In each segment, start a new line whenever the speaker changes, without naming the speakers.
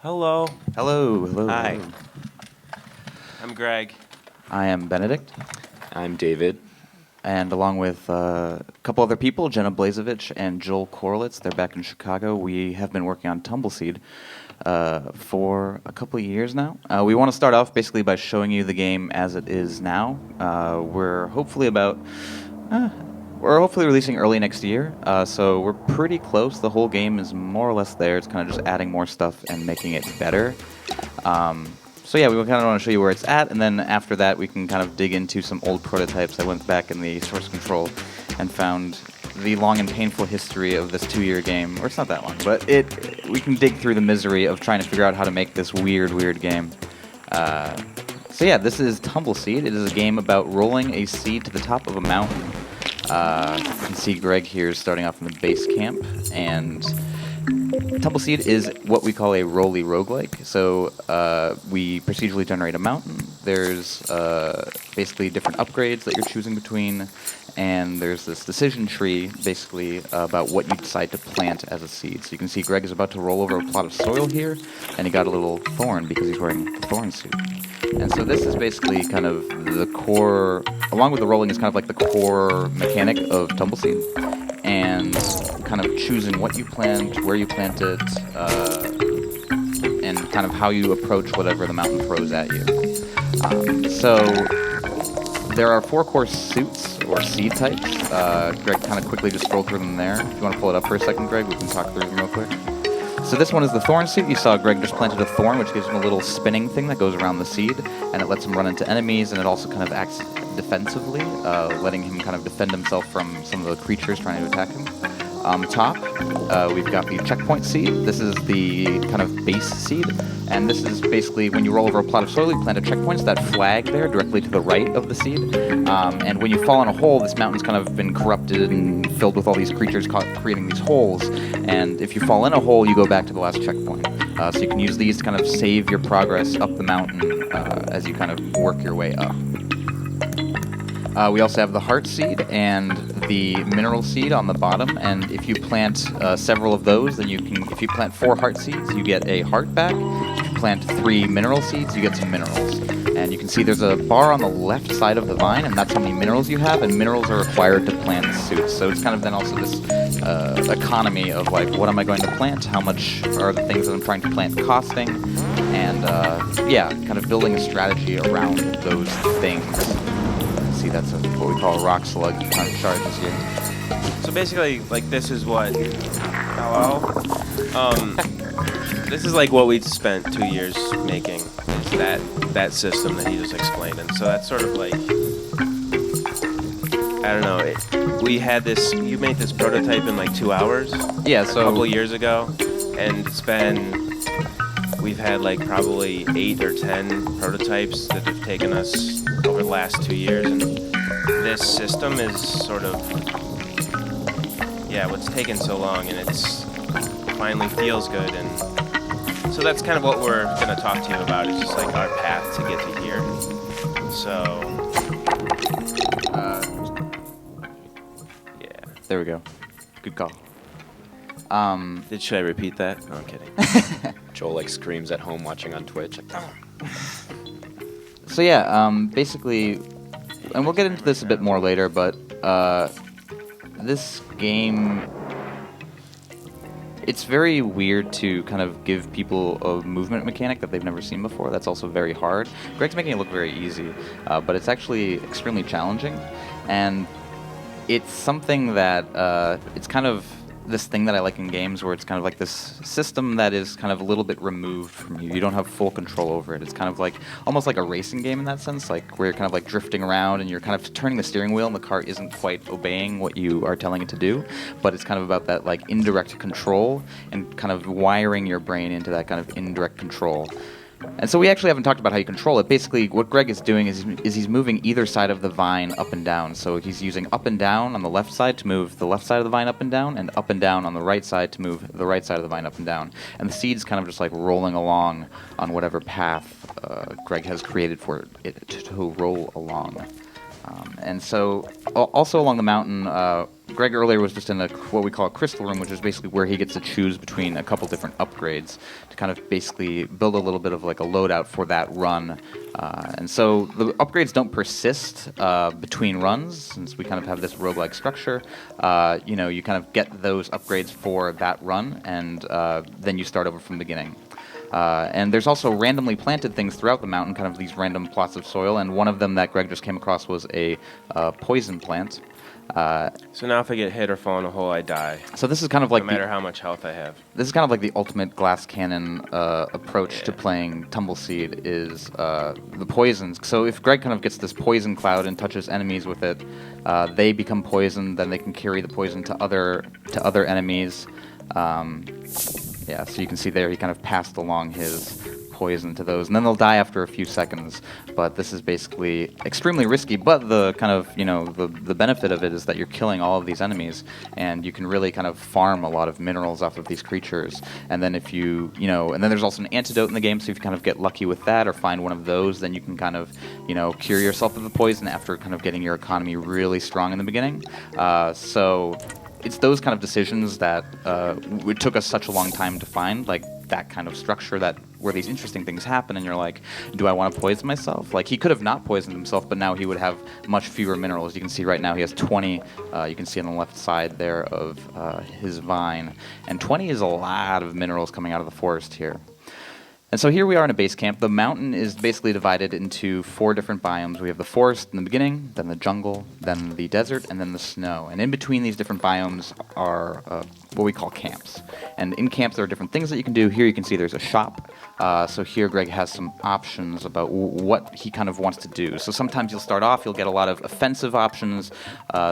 Hello.
Hello, hello.
Hi.
Hello.
I'm Greg.
I am Benedict,
I'm David.
and along with a couple other people, Jenna Blazevich and Joel Korlitz, they're back in Chicago. We have been working on TumbleSeed for a couple of years now. We want to start off basically by showing you the game as it is now. We're hopefully releasing early next year, so we're pretty close. The whole game is more or less there. It's kind of just adding more stuff and making it better. So yeah, we kind of want to show you where it's at, and then after that we can kind of dig into some old prototypes. I went back in the source control and found the long and painful history of this 2-year game. Or it's not that long, but we can dig through the misery of trying to figure out how to make this weird game. So yeah, this is TumbleSeed. It is a game about rolling a seed to the top of a mountain. You can see Greg here starting off in the base camp, and TumbleSeed is what we call a rolly roguelike. So we procedurally generate a mountain. There's basically different upgrades that you're choosing between, and there's this decision tree basically about what you decide to plant as a seed. So you can see Greg is about to roll over a plot of soil here, and he got a little thorn because he's wearing the thorn suit. And so this is basically kind of the core, along with the rolling, is kind of like the core mechanic of TumbleSeed, and kind of choosing what you plant, where you plant it, and kind of how you approach whatever the mountain throws at you. So there are 4 core suits, or seed types. Greg kind of quickly just scrolled through them there. If you want to pull it up for a second, Greg, we can talk through them real quick. So this one is the thorn suit. You saw Greg just planted a thorn, which gives him a little spinning thing that goes around the seed, and it lets him run into enemies, and it also kind of acts defensively, letting him kind of defend himself from some of the creatures trying to attack him. On the top, we've got the checkpoint seed. This is the kind of base seed, and this is basically when you roll over a plot of soil, you plant a checkpoint, so that flag there directly to the right of the seed. And when you fall in a hole, this mountain's kind of been corrupted and filled with all these creatures creating these holes. And if you fall in a hole, you go back to the last checkpoint. So you can use these to kind of save your progress up the mountain as you kind of work your way up. We also have the heart seed and the mineral seed on the bottom, and if you plant several of those, then you can, if you plant 4 heart seeds, you get a heart back. If you plant 3 mineral seeds, you get some minerals. And you can see there's a bar on the left side of the vine, and that's how many minerals you have, and minerals are required to plant suits. So it's kind of then also this economy of like, what am I going to plant? How much are the things that I'm trying to plant costing? And yeah, kind of building a strategy around those things. See, that's what we call a rock slug kind of charges here.
So basically, like, this is what... Hello? This is like what we spent 2 years making, is that system that he just explained. And so that's sort of like... I don't know. We had this... You made this prototype in like 2 hours?
Yeah, so...
A couple years ago. And it's been... We've had like probably 8 or 10 prototypes that have taken us over the last 2 years, and this system is sort of, yeah, what's taken so long, and it's finally feels good, and so that's kind of what we're going to talk to you about, is just like our path to get to here. So, yeah.
There we go. Good call.
Should I repeat that? No, I'm kidding.
Joel like screams at home watching on Twitch. Like, oh.
So yeah, basically, and we'll get into this a bit more later, but this game, it's very weird to kind of give people a movement mechanic that they've never seen before. That's also very hard. Greg's making it look very easy, but it's actually extremely challenging, and it's something that it's kind of this thing that I like in games where it's kind of like this system that is kind of a little bit removed from you. You don't have full control over it. It's kind of like almost like a racing game in that sense, like where you're kind of like drifting around and you're kind of turning the steering wheel and the car isn't quite obeying what you are telling it to do. But it's kind of about that like indirect control and kind of wiring your brain into that kind of indirect control. And so we actually haven't talked about how you control it. Basically, what Greg is doing is he's moving either side of the vine up and down. So he's using up and down on the left side to move the left side of the vine up and down on the right side to move the right side of the vine up and down. And the seed's kind of just like rolling along on whatever path Greg has created for it to roll along. And so also along the mountain, Greg earlier was just in what we call a crystal room, which is basically where he gets to choose between a couple different upgrades to kind of basically build a little bit of like a loadout for that run. And so the upgrades don't persist between runs, since we kind of have this roguelike structure. You kind of get those upgrades for that run, and then you start over from the beginning. And there's also randomly planted things throughout the mountain, kind of these random plots of soil, and one of them that Greg just came across was a poison plant.
So now if I get hit or fall in a hole, I die.
So this is kind of like
no matter how much health I have.
This is kind of like the ultimate glass cannon approach to playing TumbleSeed is the poisons. So if Greg kind of gets this poison cloud and touches enemies with it, they become poisoned. Then they can carry the poison to other enemies. So you can see there he kind of passed along his poison to those, and then they'll die after a few seconds. But this is basically extremely risky, but the kind of, the benefit of it is that you're killing all of these enemies, and you can really kind of farm a lot of minerals off of these creatures. And then if and then there's also an antidote in the game, so if you kind of get lucky with that or find one of those, then you can kind of, cure yourself of the poison after kind of getting your economy really strong in the beginning. So it's those kind of decisions that it took us such a long time to find, like that kind of structure where these interesting things happen, and you're like, do I want to poison myself? Like, he could have not poisoned himself, but now he would have much fewer minerals. You can see right now he has 20. You can see on the left side there of his vine, and 20 is a lot of minerals coming out of the forest here. And so here we are in a base camp. The mountain is basically divided into 4 different biomes. We have the forest in the beginning, then the jungle, then the desert, and then the snow. And in between these different biomes are what we call camps. And in camps there are different things that you can do. Here you can see there's a shop. So here Greg has some options about what he kind of wants to do. So sometimes you'll start off, you'll get a lot of offensive options.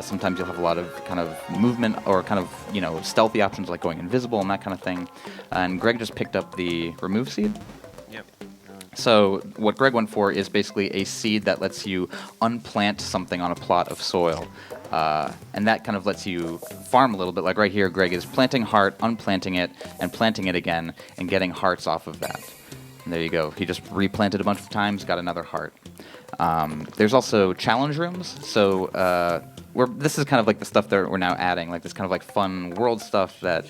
Sometimes you'll have a lot of kind of movement or kind of, stealthy options like going invisible and that kind of thing. And Greg just picked up the remove seed.
Yep.
So what Greg went for is basically a seed that lets you unplant something on a plot of soil. And that kind of lets you farm a little bit. Like right here, Greg is planting heart, unplanting it, and planting it again, and getting hearts off of that. And there you go. He just replanted a bunch of times, got another heart. There's also challenge rooms. So this is kind of like the stuff that we're now adding, like this kind of like fun world stuff that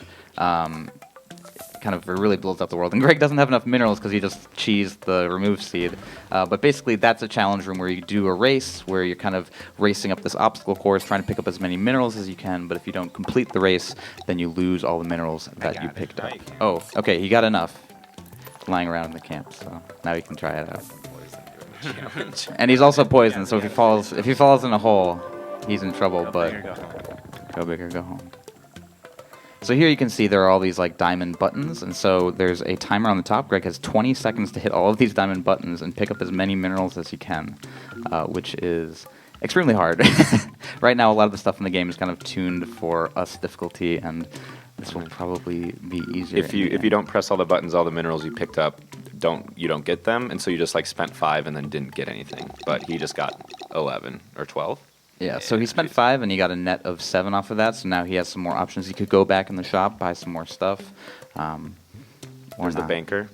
kind of really builds up the world. And Greg doesn't have enough minerals because he just cheesed the remove seed. But basically, that's a challenge room where you do a race, where you're kind of racing up this obstacle course, trying to pick up as many minerals as you can. But if you don't complete the race, then you lose all the minerals that you picked up. Oh, okay, he got enough lying around in the camp, so now he can try it out. And he's also poisoned, so if he falls in a hole, he's in trouble. Go big or go home. So here you can see there are all these like diamond buttons, and so there's a timer on the top. Greg has 20 seconds to hit all of these diamond buttons and pick up as many minerals as he can, which is extremely hard. Right now, a lot of the stuff in the game is kind of tuned for us difficulty, and this will probably be easier.
If you don't press all the buttons, all the minerals you picked up you don't get them, and so you just like spent 5 and then didn't get anything. But he just got 11 or 12.
Yeah, so he spent 5 and he got a net of 7 off of that, so now he has some more options. He could go back in the shop, buy some more stuff.
Where's the banker?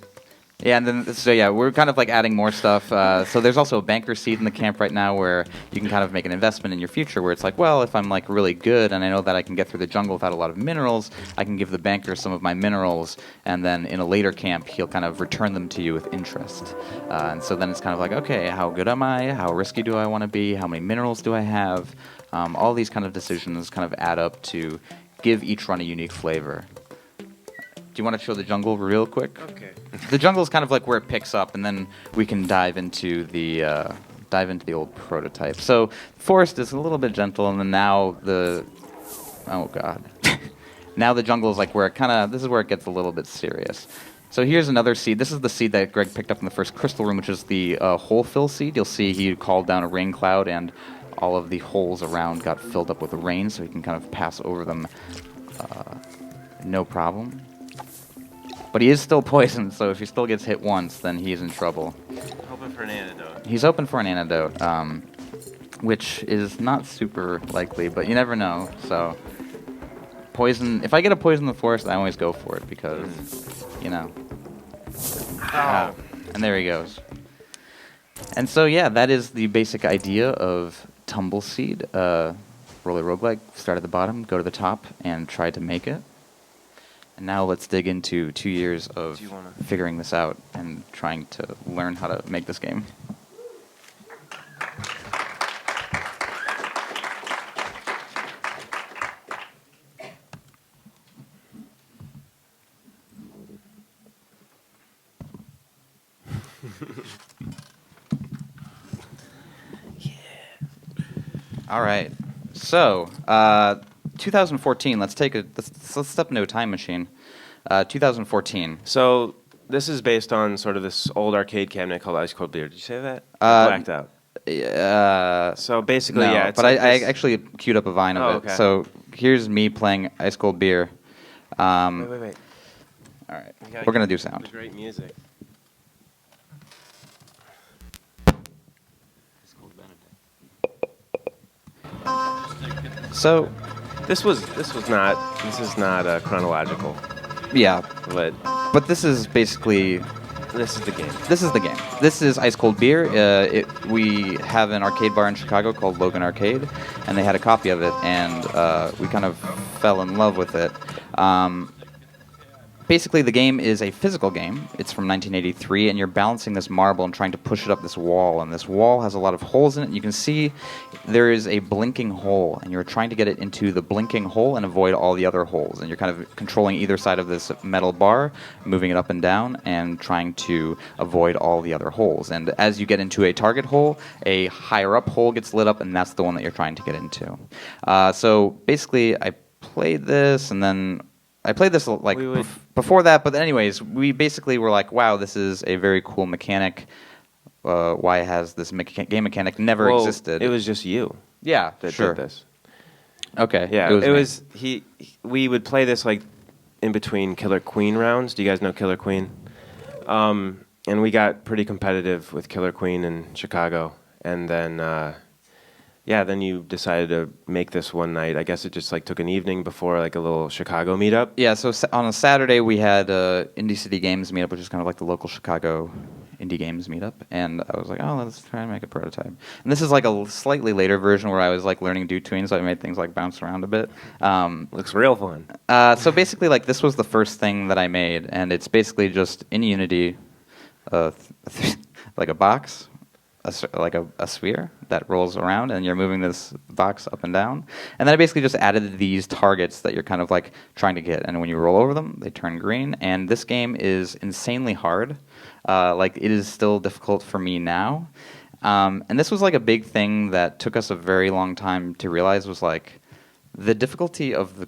Yeah, and then we're kind of like adding more stuff. So there's also a banker seed in the camp right now where you can kind of make an investment in your future where it's like, well, if I'm like really good and I know that I can get through the jungle without a lot of minerals, I can give the banker some of my minerals, and then in a later camp he'll kind of return them to you with interest. And so then it's kind of like, okay, how good am I? How risky do I want to be? How many minerals do I have? All these kind of decisions kind of add up to give each run a unique flavor. Do you want to show the jungle real quick?
Okay.
The jungle is kind of like where it picks up, and then we can dive into the old prototype. So forest is a little bit gentle, and then now now the jungle is like where this is where it gets a little bit serious. So here's another seed. This is the seed that Greg picked up in the first crystal room, which is the hole fill seed. You'll see he called down a rain cloud, and all of the holes around got filled up with rain, so he can kind of pass over them no problem. But he is still poisoned, so if he still gets hit once, then he's in trouble.
Hoping for an antidote.
He's hoping for an antidote, which is not super likely, but you never know. So, poison. If I get a poison in the forest, I always go for it because, and there he goes. And so, yeah, that is the basic idea of TumbleSeed. roller roguelike. Start at the bottom, go to the top, and try to make it. And now let's dig into 2 years of figuring this out and trying to learn how to make this game. All right. So, 2014. Let's step into a time machine. 2014.
So this is based on sort of this old arcade cabinet called Ice Cold Beer. Did you say that? I blacked out. So basically,
no,
yeah. It's
but
like
I
this-
actually queued up a vine of
Oh,
it.
okay.
So here's me playing Ice Cold Beer.
Wait.
All right. We're gonna do sound.
Great music.
So,
This is not chronological,
yeah,
but
this is basically
this is the game.
This is the game. This is Ice Cold Beer. We have an arcade bar in Chicago called Logan Arcade, and they had a copy of it, and we kind of fell in love with it. Basically, the game is a physical game. It's from 1983, and you're balancing this marble and trying to push it up this wall, and this wall has a lot of holes in it. And you can see there is a blinking hole, and you're trying to get it into the blinking hole and avoid all the other holes. And you're kind of controlling either side of this metal bar, moving it up and down, and trying to avoid all the other holes. And as you get into a target hole, a higher up hole gets lit up, and that's the one that you're trying to get into. So basically, I played this, and then I played this like before that, but anyways, we basically were like, wow, this is a very cool mechanic. Why has this game mechanic never existed?
It was just you.
Yeah,
that
sure.
did this.
Okay.
Yeah,
it was
we would play this like in between Killer Queen rounds. Do you guys know Killer Queen? And we got pretty competitive with Killer Queen in Chicago, and then then you decided to make this one night. I guess it just like took an evening before like a little Chicago meetup.
Yeah, so on a Saturday we had Indie City Games meetup, which is kind of like the local Chicago indie games meetup, and I was like, oh, let's try and make a prototype. And this is like a slightly later version where I was like learning do tween, so I made things like bounce around a bit.
Looks real fun.
So basically, like this was the first thing that I made, and it's basically just in Unity, like a box. Like a sphere that rolls around, and you're moving this box up and down. And then I basically just added these targets that you're kind of like trying to get. And when you roll over them, they turn green. And this game is insanely hard. Like it is still difficult for me now. And this was like a big thing that took us a very long time to realize was like the difficulty of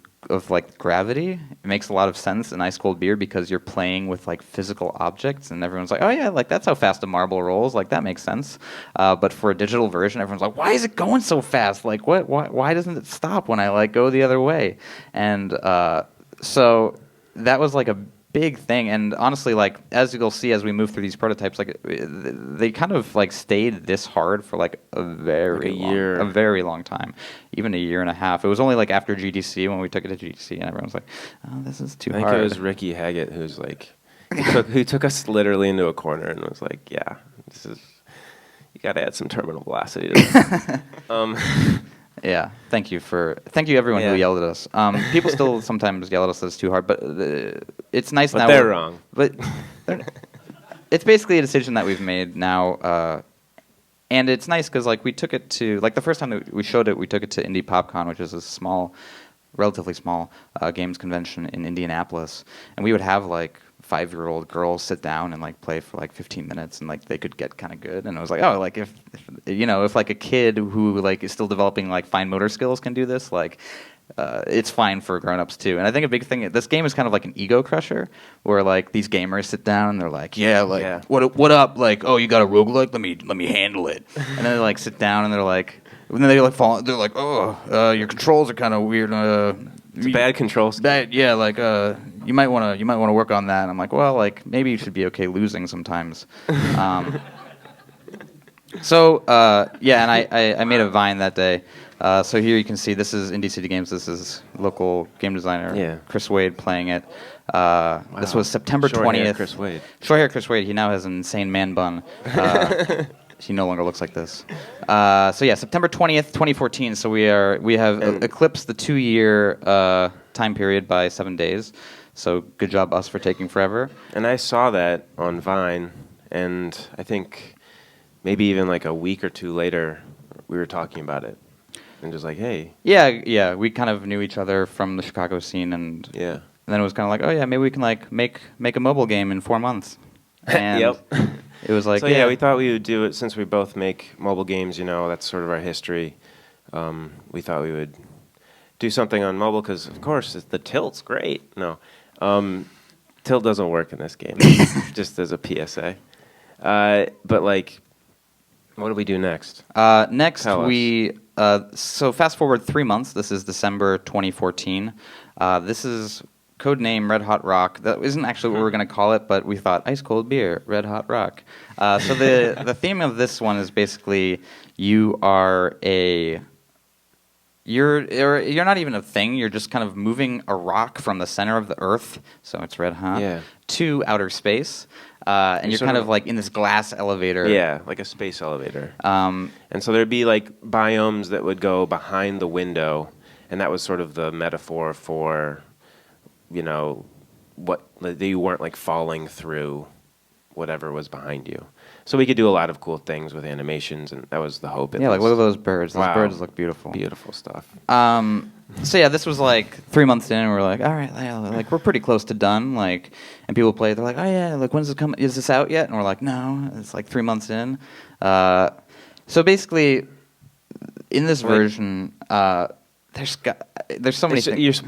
like gravity. It makes a lot of sense in Ice Cold Beer because you're playing with like physical objects, and everyone's like, oh yeah, like that's how fast a marble rolls. Like that makes sense. But for a digital version, everyone's like, why is it going so fast? Like what? Why doesn't it stop when I like go the other way? And so that was like a big thing. And honestly, like as you'll see as we move through these prototypes, like they kind of like stayed this hard for like a very long time, even a year and a half. It was only like after GDC when we took it to GDC, and everyone was like, oh, this is too hard.
I think it was Ricky Haggett who's like who took us literally into a corner and was like, yeah, this is, you got to add some terminal velocity to this.
Yeah, thank you everyone who yelled at us. People still sometimes yell at us that it's too hard, but it's nice now.
But they're wrong.
But it's basically a decision that we've made now, and it's nice because like we took it to like the first time that we showed it, we took it to Indie PopCon, which is a relatively small games convention in Indianapolis, and we would have like 5-year-old girls sit down and like play for like 15 minutes, and like they could get kind of good. And I was like, oh, like if like a kid who like is still developing like fine motor skills can do this, like it's fine for grown-ups too. And I think a big thing, this game is kind of like an ego crusher, where like these gamers sit down and they're like, what up? Like, oh, you got a roguelike? Let me handle it. And then they like sit down and they're like, oh, your controls are kind of weird.
It's bad controls.
Like you might want to work on that. And I'm like, well, like maybe you should be okay losing sometimes. So and I made a Vine that day. So here you can see this is Indie City Games. This is local game designer Chris Wade playing it. This was September 20th.
Chris Wade.
Short hair Chris Wade. He now has an insane man bun. He no longer looks like this. So yeah, September 20th, 2014. So we have eclipsed the 2-year time period by 7 days. So good job us for taking forever.
And I saw that on Vine, and I think maybe even like a week or two later, we were talking about it, and just like, hey.
Yeah. We kind of knew each other from the Chicago scene, and
Yeah.
And then it was kind of like, oh yeah, maybe we can like make a mobile game in 4 months. And
Yep.
it was like,
So yeah, we thought we would do it since we both make mobile games. That's sort of our history. We thought we would do something on mobile because, of course, the tilt's great. No, tilt doesn't work in this game. Just as a PSA. But like, what do we do next?
Next,
Tell us.
So fast forward 3 months. This is December 2014. This is codename Red Hot Rock. That isn't actually what we were going to call it, but we thought ice cold beer, Red Hot Rock. So the theme of this one is basically you're not even a thing. You're just kind of moving a rock from the center of the Earth, so it's red hot, to outer space. And you're kind of like in this glass elevator.
Yeah, like a space elevator. And so there'd be like biomes that would go behind the window, and that was sort of the metaphor for, that you weren't like falling through whatever was behind you. So we could do a lot of cool things with animations, and that was the hope.
Yeah, like look at those birds. Those birds look beautiful.
Beautiful stuff.
So yeah, this was like 3 months in, and we're like, all right, like we're pretty close to done. Like, and people play. They're like, oh yeah, like when's it come? Is this out yet? And we're like, no, it's like 3 months in. So basically, in this version, there's so many things.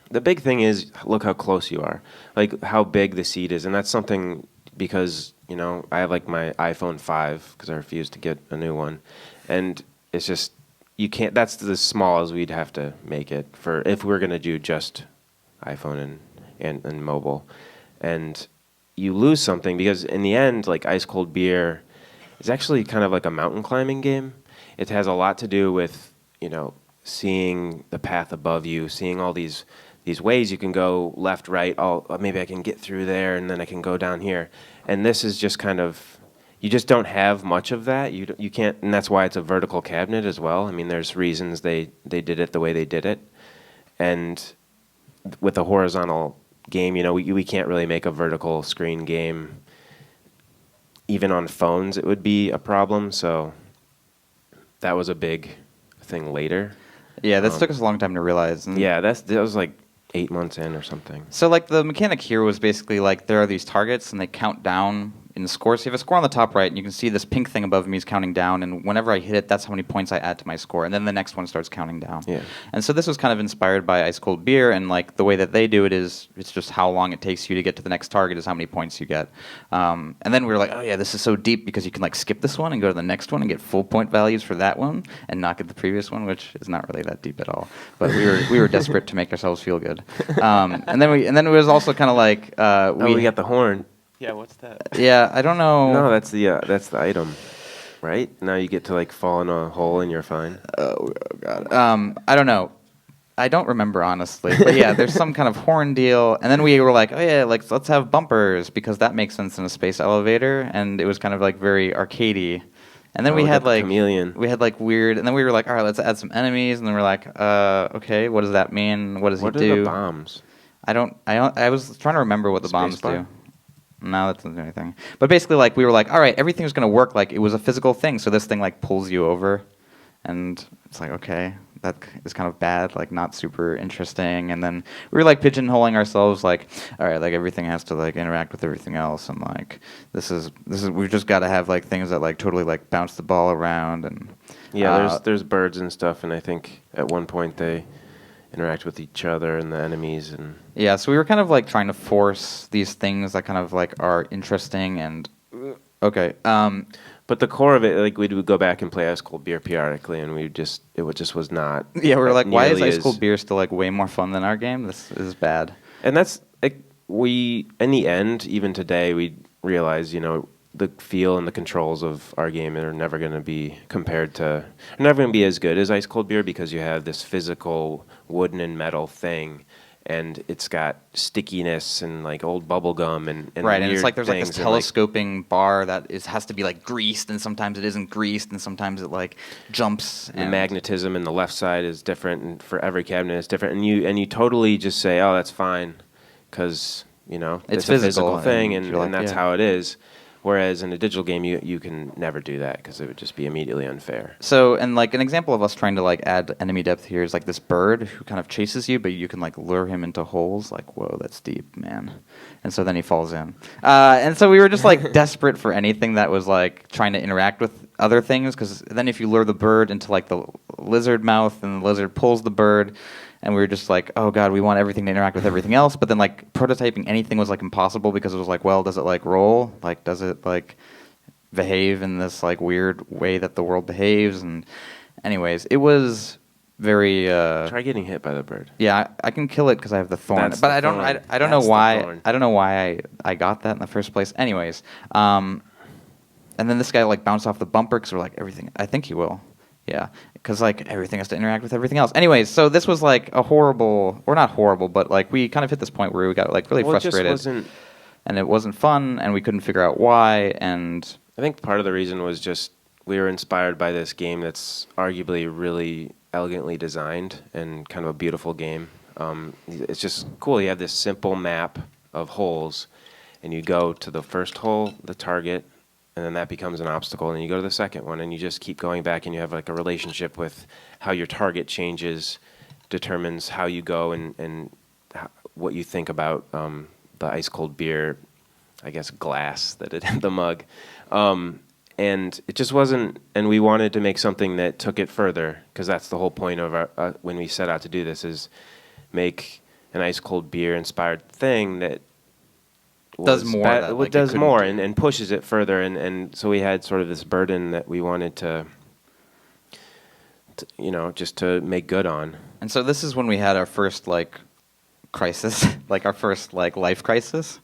The big thing is look how close you are, like how big the seed is, and that's something because I have like my iPhone 5 because I refuse to get a new one, and it's just you can't. That's as small as we'd have to make it for if we're gonna do just iPhone and mobile, and you lose something because in the end, like Ice Cold Beer is actually kind of like a mountain climbing game. It has a lot to do with seeing the path above you, seeing all these ways you can go left, right. Maybe I can get through there, and then I can go down here. And this is just kind of, you just don't have much of that. You can't, and that's why it's a vertical cabinet as well. I mean, there's reasons they did it the way they did it. And with a horizontal game, we can't really make a vertical screen game. Even on phones, it would be a problem. So that was a big thing later.
Yeah, this took us a long time to realize.
Yeah, that was like 8 months in or something.
So like the mechanic here was basically like there are these targets and they count down in the score. So you have a score on the top right, and you can see this pink thing above me is counting down, and whenever I hit it, that's how many points I add to my score, and then the next one starts counting down.
Yeah.
And so this was kind of inspired by Ice Cold Beer, and like the way that they do it is it's just how long it takes you to get to the next target is how many points you get. And then we were like, oh yeah, this is so deep because you can like skip this one and go to the next one and get full point values for that one and not get the previous one, which is not really that deep at all. But we were desperate to make ourselves feel good. And then it was also kind of like
we got the horn. Yeah, what's that?
Yeah, I don't know.
No, that's the item, right? Now you get to like fall in a hole and you're fine.
Oh God. I don't know. I don't remember honestly, but yeah, there's some kind of horn deal, and then we were like, oh yeah, like let's have bumpers because that makes sense in a space elevator, and it was kind of like very arcadey. And then we had like
chameleon.
We had like weird, and then we were like, all right, let's add some enemies, and then we're like, okay, what does that mean? What does he do?
What are the bombs?
I was trying to remember what the bombs do. No, that doesn't do anything. But basically, like we were like, all right, everything's gonna work like it was a physical thing. So this thing like pulls you over, and it's like, okay, that is kind of bad, like not super interesting. And then we were like pigeonholing ourselves, like, all right, like everything has to like interact with everything else, and like this is we've just got to have like things that like totally like bounce the ball around and
yeah, there's birds and stuff, and I think at one point they interact with each other and the enemies and
yeah, so we were kind of like trying to force these things that kind of like are interesting and okay.
But the core of it, like we would go back and play Ice Cold Beer periodically, and it just was not.
Yeah, we were like, why is Ice Cold Beer still like way more fun than our game? This is bad.
And that's like in the end, even today, we realize the feel and the controls of our game are never going to be never going to be as good as Ice Cold Beer because you have this physical wooden and metal thing, and it's got stickiness and like old bubble gum and
Right, and it's
weird
like there's like this
things and,
telescoping bar that has to be like greased, and sometimes it isn't greased, and sometimes it like jumps.
the magnetism in the left side is different, and for every cabinet is different, and you totally just say, oh, that's fine, because
It's
a
physical,
physical thing,
and
and,
you're like,
that's
yeah.
how it is. Whereas in a digital game, you can never do that because it would just be immediately unfair.
So, and like an example of us trying to like add enemy depth here is like this bird who kind of chases you, but you can like lure him into holes. Like, whoa, that's deep, man. And so then he falls in. And so we were just like desperate for anything that was like trying to interact with other things, because then if you lure the bird into like the lizard mouth and the lizard pulls the bird, and we were just like, oh god, we want everything to interact with everything else. But then like prototyping anything was like impossible, because it was like, well, does it like roll? Like, does it like behave in this like weird way that the world behaves? And anyways, it was very
Try getting hit by the bird.
yeah, I can kill it because I have the thorn.
That's
But
the
I don't
thorn.
I don't know
That's the
why
thorn.
I don't know why I got that in the first place. Anyways, and then this guy like bounced off the bumper because we're like, everything. I think he will. Yeah, because like everything has to interact with everything else. Anyways, so this was like a horrible, or not horrible, but like we kind of hit this point where we got like really frustrated,
It just wasn't.
and it wasn't fun, and we couldn't figure out why. And
I think part of the reason was just we were inspired by this game that's arguably really elegantly designed and kind of a beautiful game. It's just cool. You have this simple map of holes, and you go to the first hole, the target, and then that becomes an obstacle, and then you go to the second one, and you just keep going back, and you have like a relationship with how your target changes, determines how you go, and what you think about the ice cold beer, I guess glass that it in the mug. And it just wasn't, and we wanted to make something that took it further, because that's the whole point of our when we set out to do this, is make an ice cold beer inspired thing that
Does more that, like, it
does
couldn't
more
do.
and pushes it further, and so we had sort of this burden that we wanted to just to make good on.
And so this is when we had our first like crisis, like our first like life crisis.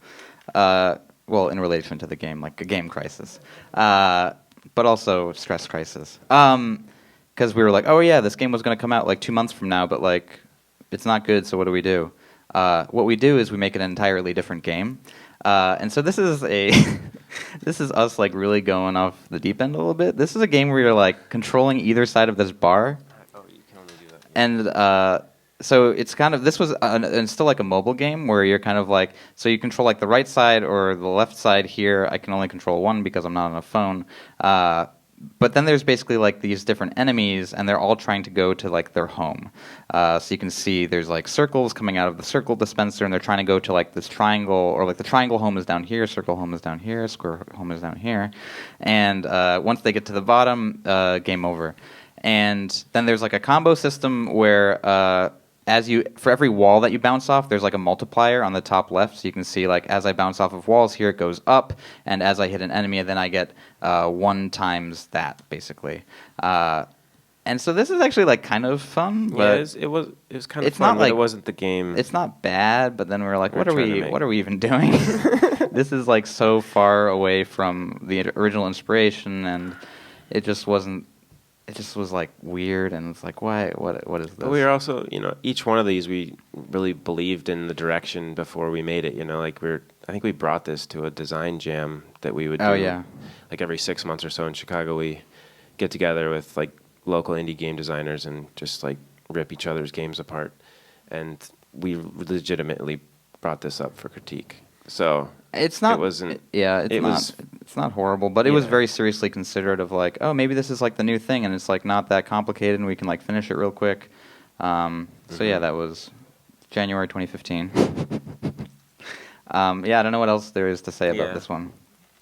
Well, in relation to the game, like a game crisis, but also stress crisis. Because we were like, oh yeah, this game was going to come out like 2 months from now, but like it's not good. So what do? What we do is we make an entirely different game. And so this is this is us like really going off the deep end a little bit. This is a game where you're like controlling either side of this bar.
Oh, you can only do that.
And so it's kind of, this was and still like a mobile game where you're kind of like, so you control like the right side or the left side here. I can only control one because I'm not on a phone. But then there's basically like these different enemies, and they're all trying to go to like their home. So you can see there's like circles coming out of the circle dispenser, and they're trying to go to like this triangle, or like the triangle home is down here, circle home is down here, square home is down here. And once they get to the bottom, game over. And then there's like a combo system where for every wall that you bounce off, there's like a multiplier on the top left, so you can see like as I bounce off of walls here, it goes up, and as I hit an enemy, then I get 1 times that, basically. And so this is actually like kind of fun, but
It was kind of
it's
fun,
not
but
like,
it wasn't the game.
it's not bad, but then we're like,
We're trying to make.
what are we even doing? This is like so far away from the original inspiration, and it just wasn't. It just was like weird, and it's like, why? What is this?
But we were also, each one of these we really believed in the direction before we made it. Like I think we brought this to a design jam that we would do.
Oh, yeah.
Like every 6 months or so in Chicago, we get together with like local indie game designers and just like rip each other's games apart. And we legitimately brought this up for critique. So
It's not.
It wasn't.
Yeah, it's
it
not.
was-
It's not horrible, but it was
Yeah.
very seriously considered. Of like, oh, maybe this is like the new thing, and it's like not that complicated, and we can like finish it real quick. So yeah, that was January 2015. Yeah, I don't know what else there is to say about
Yeah.
this one.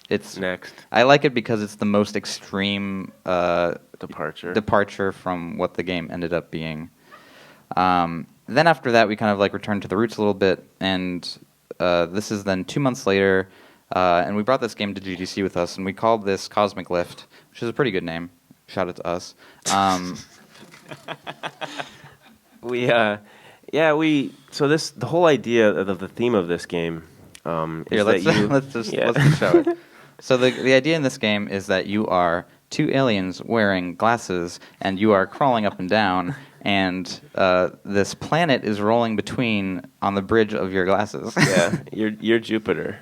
It's
Next
I like it because it's the most extreme
departure.
from what the game ended up being. Then after that, we kind of like returned to the roots a little bit, and this is then 2 months later, and we brought this game to GDC with us, and we called this Cosmic Lift, which is a pretty good name. Shout out to us.
The whole idea of the theme of this game is
Here, let's,
that you
let's just
yeah.
show it. So the idea in this game is that you are 2 aliens wearing glasses, and you are crawling up and down, and this planet is rolling between on the bridge of your glasses.
Yeah, you're Jupiter.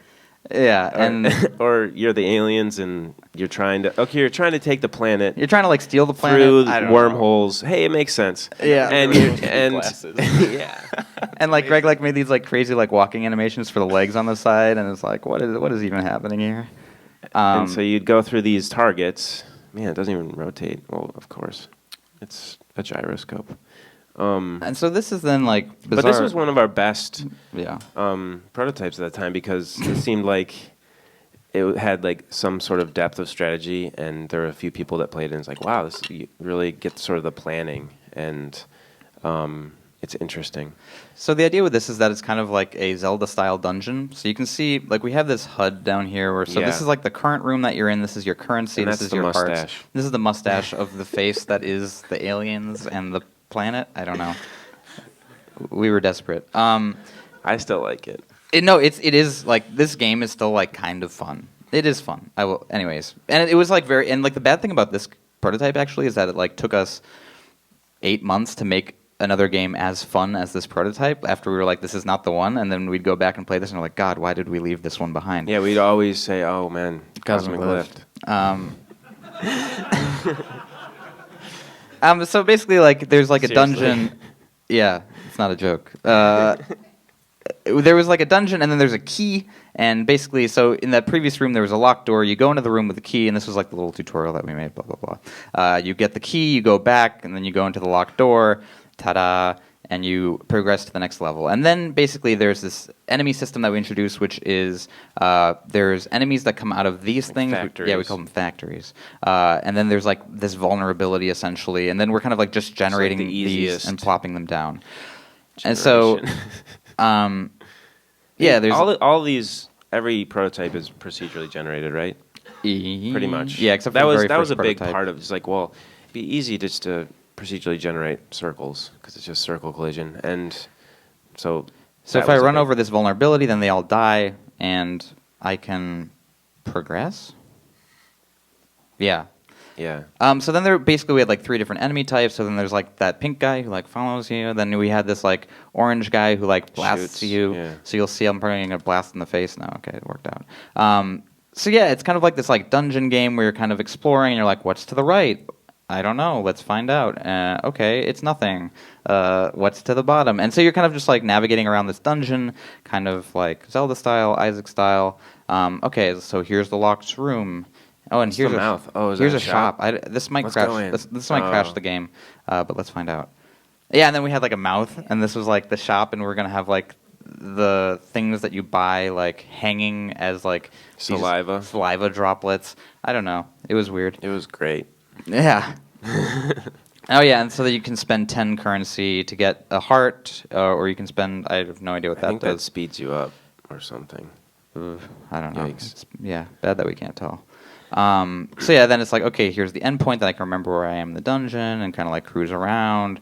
Yeah, and
or you're the aliens, and you're trying to take the planet.
you're trying to like steal the planet
through
I don't know.
wormholes. Hey, it makes sense.
Yeah.
and yeah,
And like Greg like made these like crazy like walking animations for the legs on the side, and it's like what is even happening here?
and so you'd go through these targets. Man, it doesn't even rotate. Well, of course, it's a gyroscope.
And so this is then like bizarre.
But this was one of our best
yeah.
prototypes at the time because it seemed like it had like some sort of depth of strategy, and there were a few people that played it, and it's like, wow, this you really get sort of the planning, and it's interesting.
So the idea with this is that it's kind of like a Zelda-style dungeon. So you can see, like, we have this HUD down here. Where so
Yeah.
this is like the current room that you're in. This is your currency.
And
This
that's
is
the
your
mustache.
hearts. This is the mustache of the face that is the aliens and the planet. I don't know. We were desperate.
I still like it.
It is like this game is still like kind of fun. It is fun. Anyways, and it was like like the bad thing about this prototype actually is that it like took us 8 months to make another game as fun as this prototype. After we were like, this is not the one, and then we'd go back and play this, and we're like, God, why did we leave this one behind?
Yeah, we'd always say, oh man, Cosmic Lift.
So basically, like, there's like a
Seriously.
dungeon. Yeah, it's not a joke. There was like a dungeon, and then there's a key, and basically, so in that previous room, there was a locked door. You go into the room with the key, and this was like the little tutorial that we made, blah, blah, blah. You get the key, you go back, and then you go into the locked door, ta-da, and you progress to the next level. And then basically there's this enemy system that we introduced, which is there's enemies that come out of these
Like
things.
factories.
Yeah, we call them factories. And then there's like this vulnerability essentially, and then we're kind of like just generating
the
these
easiest
and plopping them down. And so,
Generation.
yeah, there's
all these. Every prototype is procedurally generated, right? Pretty much.
Yeah, except
that
for the
was
very
that was a
first
big
prototype.
part of. It's like, well, it'd be easy just to procedurally generate circles because it's just circle collision, and so.
So
that
if I
was a
run
big-
over this vulnerability, then they all die, and I can progress. Yeah.
Yeah.
So then basically we had like 3 different enemy types. So then there's like that pink guy who like follows you. Then we had this like orange guy who like blasts
Shoots,
you.
yeah.
So you'll see I'm probably gonna blast in the face now. Okay, it worked out. So yeah, it's kind of like this like dungeon game where you're kind of exploring and you're like, what's to the right? I don't know. Let's find out. Okay, it's nothing. What's to the bottom? And so you're kind of just like navigating around this dungeon, kind of like Zelda style, Isaac style. Okay, so here's the locked room. Oh, and
What's
here's
the
a
mouth? Oh, is
here's
that
a
a shop?
This might
Let's
crash.
go in.
This might crash
Oh.
the game, but let's find out. Yeah, and then we had like a mouth, and this was like the shop, and we're gonna have like the things that you buy like hanging as like these saliva droplets. I don't know. It was weird.
It was great.
Yeah. Oh yeah, and so that you can spend 10 currency to get a heart, or you can spend. I have no idea what
I
that
think that
does.
speeds you up or something.
I don't know.
Yikes.
Yeah, bad that we can't tell. So yeah, then it's like, okay, here's the endpoint that I can remember where I am in the dungeon and kind of like cruise around.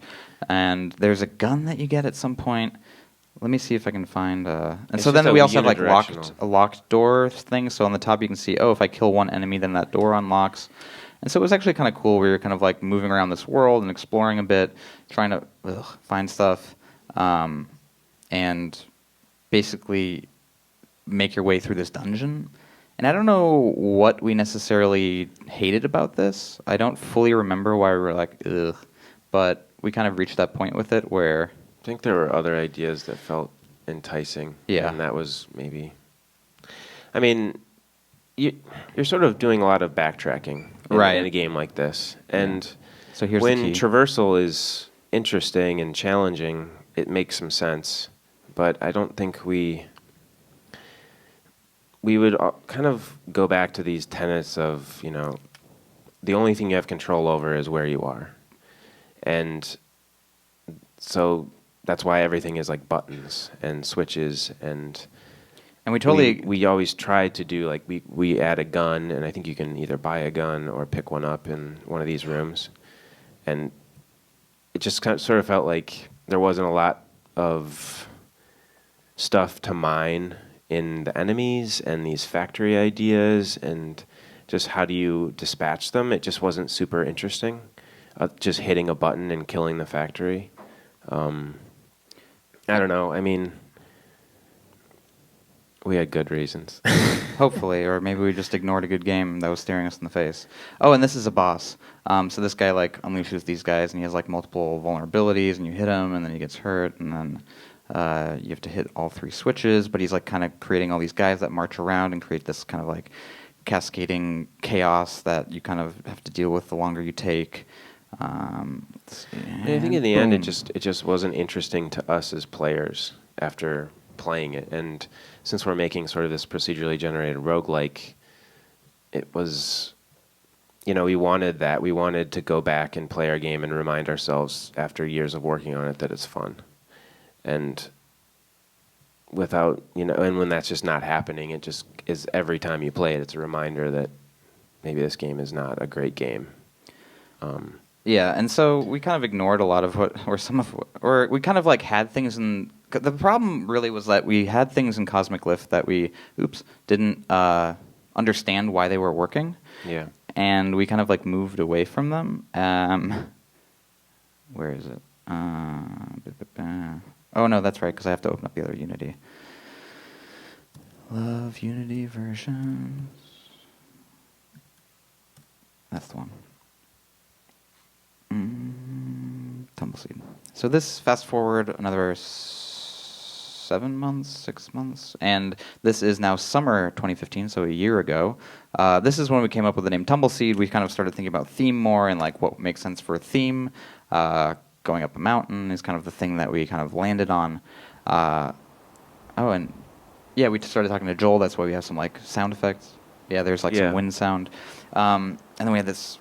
And there's a gun that you get at some point. Let me see if I can find. And
It's
so
just
then
a
we also have like
unidirectional.
a locked door thing. So on the top you can see, oh, if I kill one enemy, then that door unlocks. And so it was actually kind of cool. We were kind of like moving around this world and exploring a bit, trying to find stuff, and basically make your way through this dungeon. And I don't know what we necessarily hated about this. I don't fully remember why we were like, ugh. But we kind of reached that point with it where...
I think there were other ideas that felt enticing.
Yeah.
And that was maybe... I mean, you're sort of doing a lot of backtracking
Right.
in a game like this. And
So here's
when
the key.
traversal is interesting and challenging, it makes some sense. But I don't think we would kind of go back to these tenets of, you know, the only thing you have control over is where you are. And so that's why everything is like buttons and switches. And
we totally...
we always try to do like we add a gun, and I think you can either buy a gun or pick one up in one of these rooms. And it just kind of sort of felt like there wasn't a lot of stuff to mine in the enemies and these factory ideas and just how do you dispatch them. It just wasn't super interesting. just hitting a button and killing the factory. I don't know. I mean, we had good reasons.
Hopefully, or maybe we just ignored a good game that was staring us in the face. Oh, and this is a boss. So this guy like unleashes these guys, and he has like multiple vulnerabilities, and you hit him, and then he gets hurt, and then you have to hit all 3 switches. But he's like kind of creating all these guys that march around and create this kind of like cascading chaos that you kind of have to deal with the longer you take.
And I think in the end, it just wasn't interesting to us as players after playing it. And since we're making sort of this procedurally generated roguelike, it was, we wanted that. We wanted to go back and play our game and remind ourselves after years of working on it that it's fun. And without, and when that's just not happening, it just is every time you play it, it's a reminder that maybe this game is not a great game.
Yeah, and so we kind of ignored a lot of or we kind of like had things in. The problem really was that we had things in Cosmic Lift that we, didn't understand why they were working.
Yeah.
And we kind of like moved away from them. Where is it? Oh no, that's right, because I have to open up the other Unity. Love Unity versions. That's the one. TumbleSeed. So this, fast forward another 7 months, 6 months, and this is now summer 2015, so a year ago. This is when we came up with the name TumbleSeed. We kind of started thinking about theme more and like what makes sense for a theme. Going up a mountain is kind of the thing that we kind of landed on. And yeah, we started talking to Joel. That's why we have some like sound effects. Yeah, there's like some wind sound. And then we had this.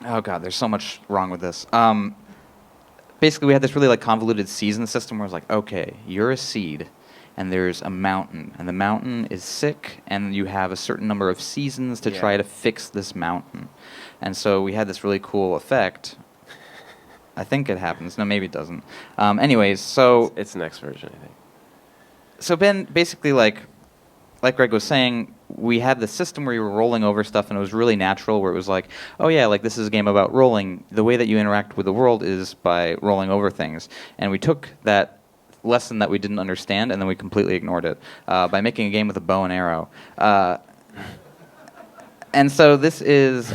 Oh god, there's so much wrong with this. Basically, we had this really like convoluted season system where it's like, okay, you're a seed, and there's a mountain, and the mountain is sick, and you have a certain number of seasons to try to fix this mountain. And so we had this really cool effect. I think it happens. No, maybe it doesn't. Anyways, so
it's the next version, I think.
So Ben, basically, like Greg was saying, we had this system where you were rolling over stuff, and it was really natural, where it was like, oh yeah, like this is a game about rolling. The way that you interact with the world is by rolling over things. And we took that lesson that we didn't understand, and then we completely ignored it by making a game with a bow and arrow. And so this is...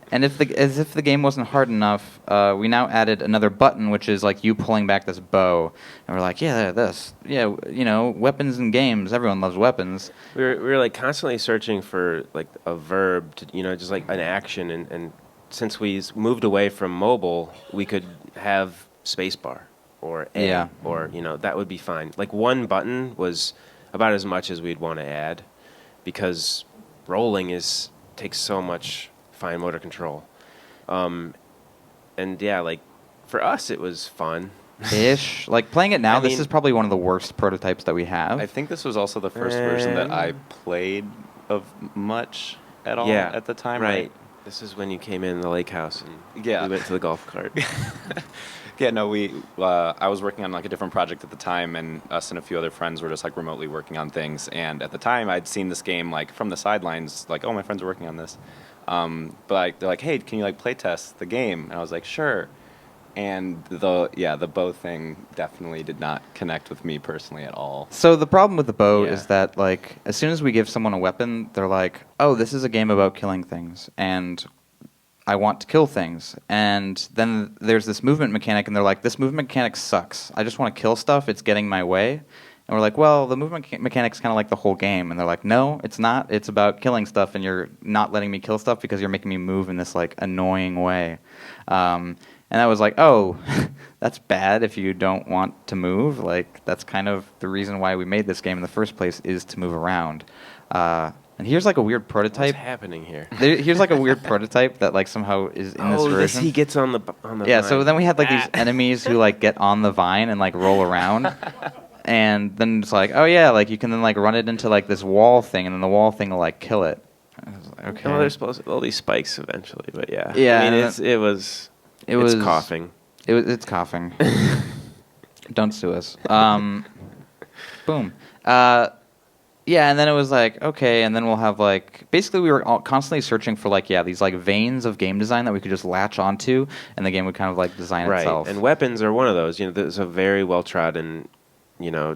And as if the game wasn't hard enough, we now added another button, which is like you pulling back this bow, and we're like, weapons in games. Everyone loves weapons.
We were like constantly searching for like a verb to, just like an action, and since we moved away from mobile, we could have spacebar or A, or that would be fine. Like one button was about as much as we'd want to add, because rolling takes so much fine motor control. And yeah, like for us it was fun. Ish.
Like playing it now, this is probably one of the worst prototypes that we have.
I think this was also the first version that I played of much at all at the time.
Right. This is when you came in the lake house and we went to the golf cart.
Yeah, no, I was working on like a different project at the time, and us and a few other friends were just like remotely working on things. And at the time, I'd seen this game like from the sidelines, like, oh, my friends are working on this. But like, they're like, hey, can you like play test the game? And I was like, sure. And the bow thing definitely did not connect with me personally at all.
So the problem with the bow is that like as soon as we give someone a weapon, they're like, oh, this is a game about killing things, and I want to kill things. And then there's this movement mechanic, and they're like, this movement mechanic sucks. I just want to kill stuff. It's getting my way. And we're like, well, the movement mechanic's kind of like the whole game. And they're like, no, it's not. It's about killing stuff, and you're not letting me kill stuff because you're making me move in this like annoying way. And I was like, oh, that's bad if you don't want to move. Like, that's kind of the reason why we made this game in the first place, is to move around. And here's like a weird prototype.
What's happening here?
Here's like a weird prototype that like somehow is in this version.
He gets on the vine.
So then we had like these enemies who like get on the vine and like roll around. And then it's like, oh yeah, like you can then like run it into like this wall thing, and then the wall thing will like kill it. I was like, okay.
Well, there's supposed to all these spikes eventually, but yeah.
Yeah.
I mean, it's coughing.
It's coughing. Don't sue us. Boom. Yeah, and then it was like, okay, and then we'll have like, basically we were constantly searching for like, yeah, these like veins of game design that we could just latch onto, and the game would kind of like design
Right,
itself.
and weapons are one of those. There's a very well-trodden,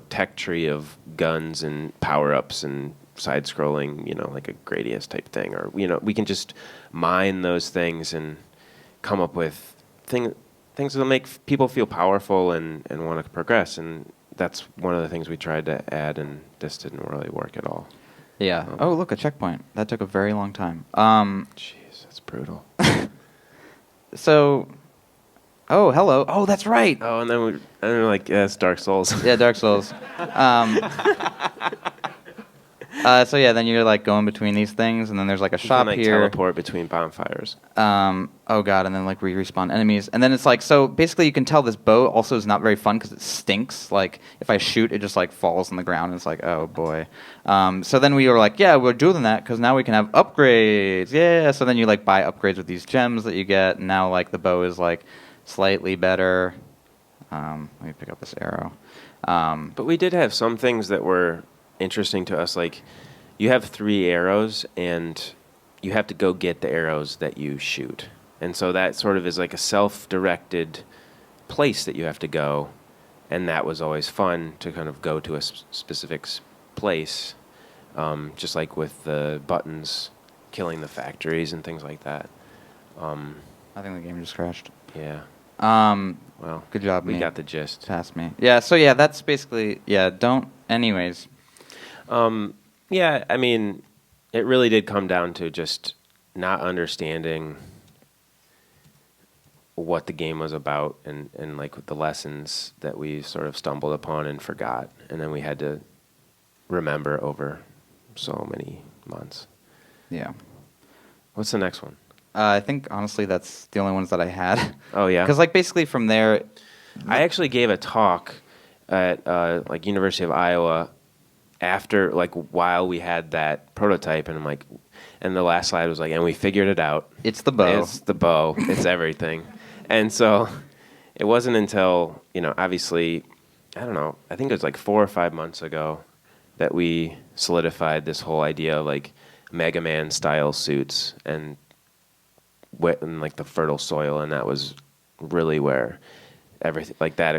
tech tree of guns and power-ups and side-scrolling, like a Gradius type thing. Or, we can just mine those things and come up with things that'll make people feel powerful and want to progress. And that's one of the things we tried to add, and this didn't really work at all.
Yeah. Oh, look, a checkpoint. That took a very long time.
Jeez, that's brutal.
So, oh, hello. Oh, that's right.
Oh, and then we're like, yeah, it's Dark Souls.
Yeah, Dark Souls. So yeah, then you're like going between these things, and then there's like a shop
you can,
here.
teleport between bonfires.
Oh god, and then like we respawn enemies, and then it's like, so basically you can tell this bow also is not very fun because it stinks. Like if I shoot, it just like falls on the ground, and it's like, oh boy. So then we were like, yeah, we're doing that because now we can have upgrades. Yeah. So then you like buy upgrades with these gems that you get, and now like the bow is like slightly better. Let me pick up this arrow.
But we did have some things that were interesting to us. Like, you have 3 arrows, and you have to go get the arrows that you shoot. And so that sort of is like a self-directed place that you have to go. And that was always fun to kind of go to a specific place, just like with the buttons, killing the factories and things like that.
I think the game just crashed.
Yeah. Well,
good job,
we
me.
got the gist.
Past me. Yeah, so yeah, that's basically, anyways.
Yeah, I mean, it really did come down to just not understanding what the game was about and like the lessons that we sort of stumbled upon and forgot. And then we had to remember over so many months.
Yeah.
What's the next one?
I think, honestly, that's the only ones that I had.
Oh, yeah?
Because, like, basically from there...
I actually gave a talk at, like, University of Iowa after, like, while we had that prototype, and I'm like... And the last slide was like, and we figured it out.
It's the bow.
It's the bow. It's everything. And so it wasn't until, obviously, I don't know, I think it was like 4 or 5 months ago that we solidified this whole idea of, like, Mega Man-style suits and wet in like the fertile soil, and that was really where everything like that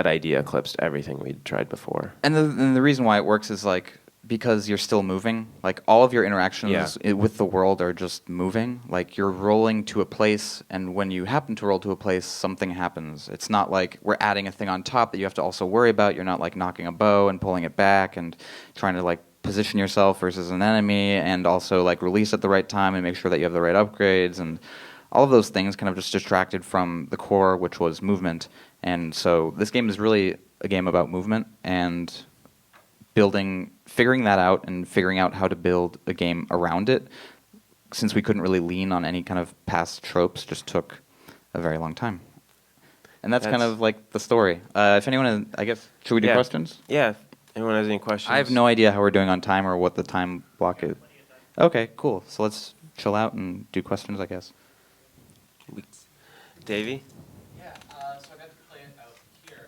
idea eclipsed everything we'd tried before.
And the reason why it works is like because you're still moving. Like all of your interactions with the world are just moving. Like you're rolling to a place, and when you happen to roll to a place, something happens. It's not like we're adding a thing on top that you have to also worry about. You're not like knocking a bow and pulling it back and trying to like position yourself versus an enemy, and also like release at the right time and make sure that you have the right upgrades, and all of those things kind of just distracted from the core, which was movement. And so this game is really a game about movement and figuring that out and figuring out how to build a game around it. Since we couldn't really lean on any kind of past tropes, just took a very long time. And that's kind of like the story. If anyone, I guess, should we do questions?
Yeah. Anyone has any questions?
I have no idea how we're doing on time or what the time block is. Okay, cool. So let's chill out and do questions, I guess.
Davey?
Yeah, so I got to play it out here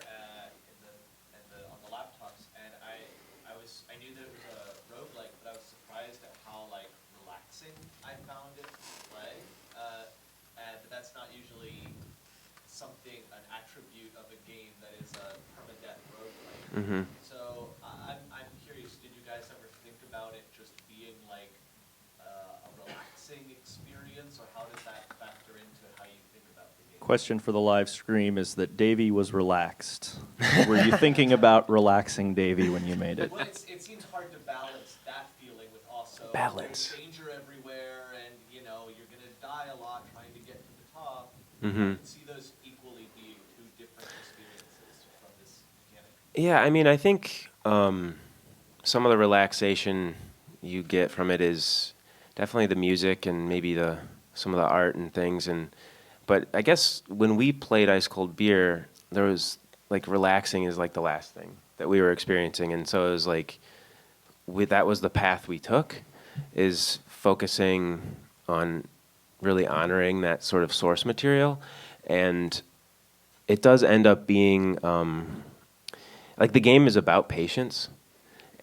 on the laptops, and I knew that it was a roguelike, but I was surprised at how like relaxing I found it to play. But that's not usually an attribute of a game that is a permadeath roguelike.
Mm-hmm.
So I'm curious, did you guys ever think about it just being like a relaxing experience, or how does that factor into how you think about the game?
Question for the live stream is that Davey was relaxed. Were you thinking about relaxing Davey when you made it?
Well, it seems hard to balance that feeling with also
Balance.
there's danger everywhere, and you're going to die a lot trying to get to the top.
Mm-hmm.
I can see those equally being two different experiences from this mechanic.
Yeah, I mean, I think some of the relaxation you get from it is definitely the music and maybe some of the art and things. But I guess when we played Ice Cold Beer, there was like relaxing is like the last thing that we were experiencing, and so it was like that was the path we took, is focusing on really honoring that sort of source material, and it does end up being like the game is about patience,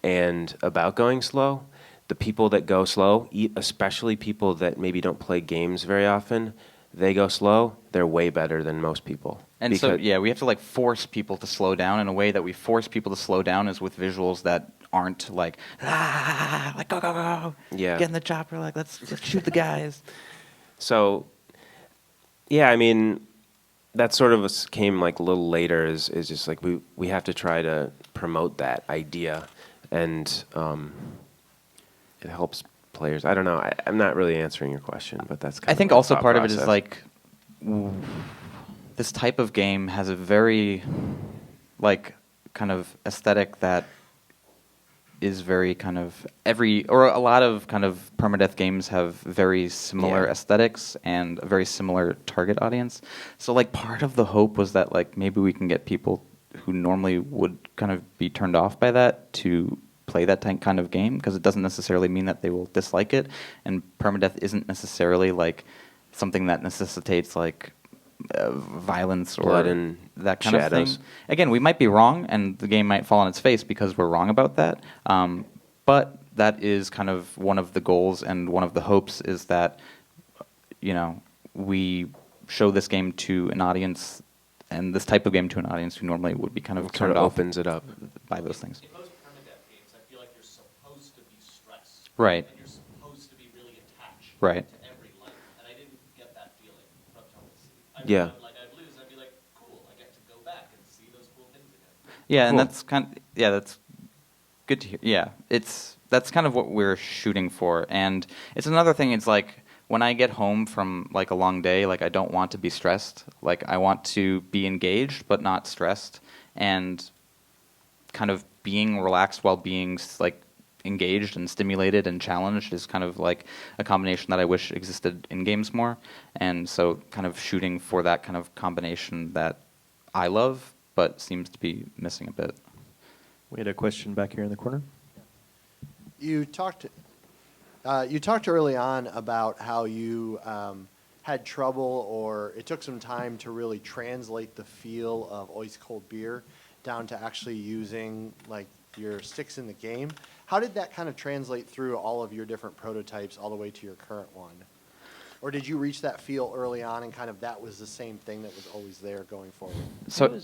and about going slow. The people that go slow, especially people that maybe don't play games very often, they go slow, they're way better than most people.
And so, yeah, we have to like force people to slow down. In a way that we force people to slow down is with visuals that aren't like, like go, go, go.
Yeah.
Get in the chopper, like let's shoot the guys.
So, yeah, I mean, that sort of came like a little later. Is just like we have to try to promote that idea, and it helps players. I don't know. I'm not really answering your question, but that's kind
I
of
think
my
also
thought
part of it is
process.
like this type of game has a very like kind of aesthetic that is very kind of a lot of kind of permadeath games have very similar
Yeah.
aesthetics and a very similar target audience. So like part of the hope was that like maybe we can get people who normally would kind of be turned off by that to play that kind of game, because it doesn't necessarily mean that they will dislike it, and permadeath isn't necessarily like something that necessitates like violence or
Blood and
that kind
shadows.
of thing. Again, we might be wrong, and the game might fall on its face because we're wrong about that. But that is kind of one of the goals, and one of the hopes is that, you know, we show this game to an audience, and this type of game to an audience who normally would be kind of
Sort
turned
of
off
opens it up.
by those things.
In most permadeath games, I feel like you're supposed to be stressed.
Right.
And you're supposed to be really attached
Right.
to every life. And I didn't get that feeling from TumbleSeed.
Yeah.
Like I'd lose, I'd be like, cool, I get to go back and see those cool things again.
Yeah, and
Cool.
that's good to hear. Yeah, that's kind of what we're shooting for. And it's another thing, it's like when I get home from like a long day, like I don't want to be stressed. Like I want to be engaged but not stressed, and kind of being relaxed while being like engaged and stimulated and challenged is kind of like a combination that I wish existed in games more. And so kind of shooting for that kind of combination that I love but seems to be missing a bit.
We had a question back here in the corner.
You talked early on about how you had trouble, or it took some time to really translate the feel of ice cold beer down to actually using like your sticks in the game. How did that kind of translate through all of your different prototypes all the way to your current one? Or did you reach that feel early on and kind of that was the same thing that was always there going forward?
So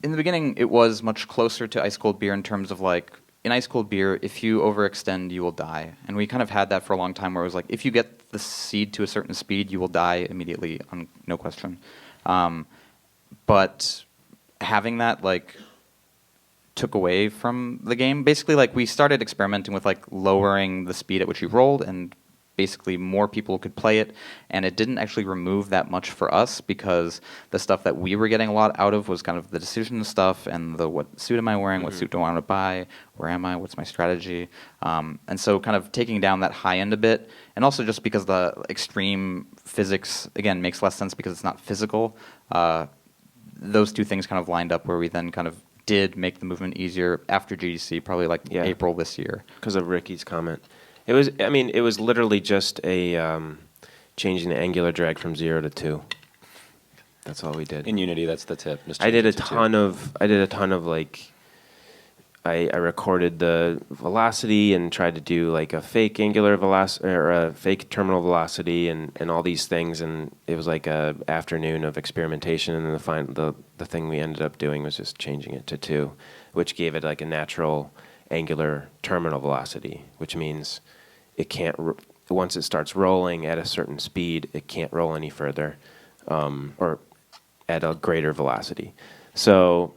in the beginning, it was much closer to ice cold beer in terms of like, in ice cold beer, if you overextend, you will die. And we kind of had that for a long time where it was like, if you get the seed to a certain speed, you will die immediately, no question. But having that like took away from the game. Basically, like we started experimenting with like lowering the speed at which you rolled, and basically more people could play it, and it didn't actually remove that much for us, because the stuff that we were getting a lot out of was kind of the decision stuff and the what suit am I wearing, what suit do I want to buy, where am I, what's my strategy, and so kind of taking down that high end a bit, and also just because the extreme physics again makes less sense because it's not physical. Those two things kind of lined up where we then kind of did make the movement easier after GDC, probably like April this year.
Because of Ricky's comment. It was, I mean, it was literally just a changing the angular drag from 0 to 2. That's all we did.
In Unity, that's the tip. Just
I did
change
a
it to
ton
2.
of like, I recorded the velocity and tried to do like a fake angular velocity or a fake terminal velocity and all these things, and it was like a afternoon of experimentation, and then the thing we ended up doing was just changing it to 2, which gave it like a natural angular terminal velocity, which means it can't once it starts rolling at a certain speed, it can't roll any further, or at a greater velocity. So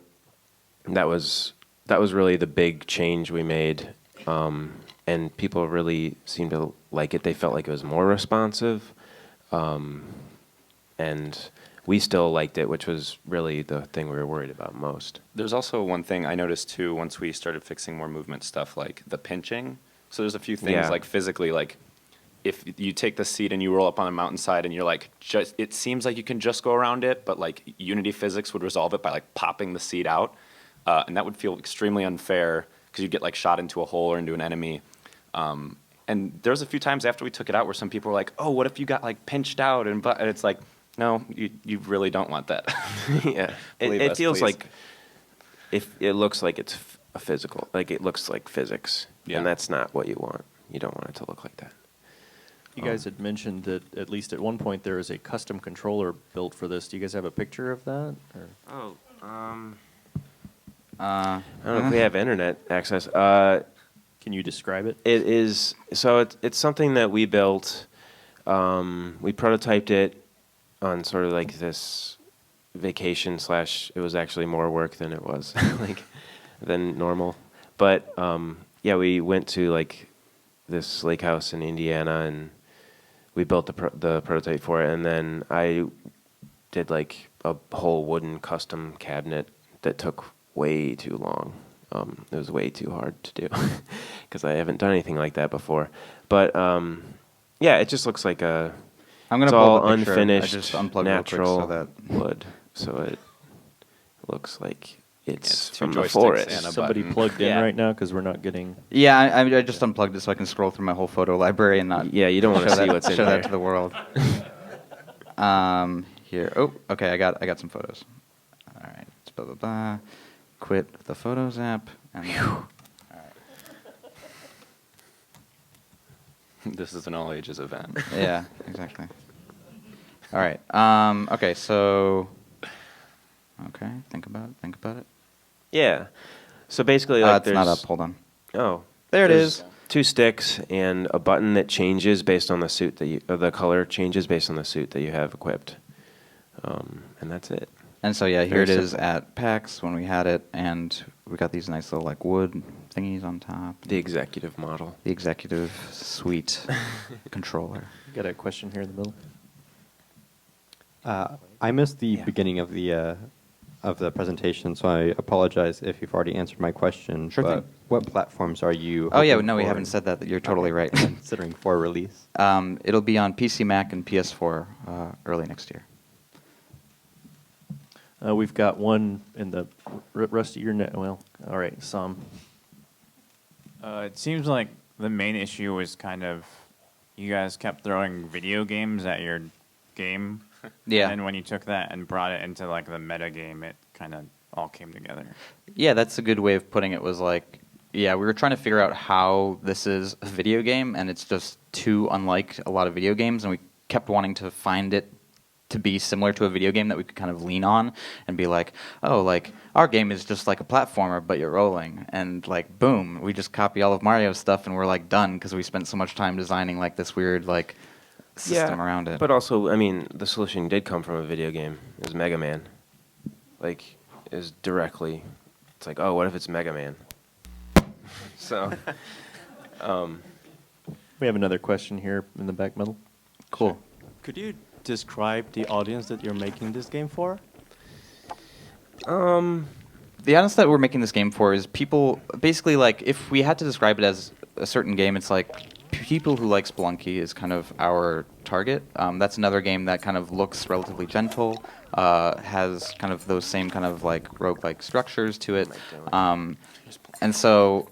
that was really the big change we made, and people really seemed to like it. They felt like it was more responsive, and we still liked it, which was really the thing we were worried about most.
There's also one thing I noticed too once we started fixing more movement stuff, like the pinching. So there's a few things like physically, like if you take the seat and you roll up on a mountainside and you're like, it seems like you can just go around it, but like Unity physics would resolve it by like popping the seat out. And that would feel extremely unfair because you'd get like shot into a hole or into an enemy. And there was a few times after we took it out where some people were like, oh, what if you got like pinched out? And it's like, no, you really don't want that.
Yeah,
Believe
it
us,
feels
please.
like if it looks like it's a physical, like it looks like physics,
Yeah.
and that's not what you want. You don't want it to look like that.
You guys had mentioned that at least at one point there is a custom controller built for this. Do you guys have a picture of that? Or?
Oh,
Uh,
I don't know if we have internet access.
Can you describe it?
It is so. It's something that we built. We prototyped it on sort of like this vacation slash. It was actually more work than it was like than normal. But yeah, we went to like this lake house in Indiana, and we built the prototype for it. And then I did like a whole wooden custom cabinet that took way too long. It was way too hard to do because I haven't done anything like that before. But yeah, it just looks like a.
I'm gonna
It's
pull
all
up a picture. I
unfinished,
just unplugged real quick
natural
so that
wood, so it looks like it's
It's two
from the
joysticks
forest.
and a
Somebody
button.
plugged in
Yeah.
right now because we're not getting.
Yeah, I just unplugged it so I can scroll through my whole photo library and not.
Yeah, you don't want to
show
see
that,
what's in
show
there.
that to the world. Here. Oh, okay. I got some photos. All right. It's blah blah blah. Quit the Photos app. And then, all right.
This is an all ages event.
Yeah. Exactly. All right. Okay. So. Okay. Think about it. Think about it.
Yeah. So basically, like
It's not
there's-
up. Hold on.
Oh,
There it
there's
is.
2 sticks and a button that changes based on the suit that the color changes based on the suit that you have equipped, and that's it.
And so yeah, here
Very
it is
simple.
at PAX when we had it, and we got these nice little like wood thingies on top.
The executive model.
The executive suite controller.
Got a question here in the middle.
I missed the
Yeah.
beginning of the presentation, so I apologize if you've already answered my question.
Sure
but
thing.
what platforms are you?
Oh yeah,
hoping
no, we
for-
haven't said that. You're totally right.
Considering for release.
It'll be on PC, Mac, and PS4 early next year.
We've got one in the Rusty. Your net. Well, all right, some.
It seems like the main issue was kind of you guys kept throwing video games at your game.
Yeah.
And when you took that and brought it into like the meta game, it kind of all came together.
Yeah, that's a good way of putting it. Was like, yeah, we were trying to figure out how this is a video game, and it's just too unlike a lot of video games, and we kept wanting to find it to be similar to a video game that we could kind of lean on and be like, oh, like our game is just like a platformer, but you're rolling, and like boom, we just copy all of Mario's stuff, and we're like done because we spent so much time designing like this weird like system around it.
But also, I mean, the solution did come from a video game. It was Mega Man. Like, is directly. It's like, oh, what if it's Mega Man? So,
We have another question here in the back middle.
Cool.
Could you describe the audience that you're making this game for?
The audience that we're making this game for is people, basically, like, if we had to describe it as a certain game, it's like people who like Spelunky is kind of our target. That's another game that kind of looks relatively gentle, has kind of those same kind of like roguelike structures to it. And so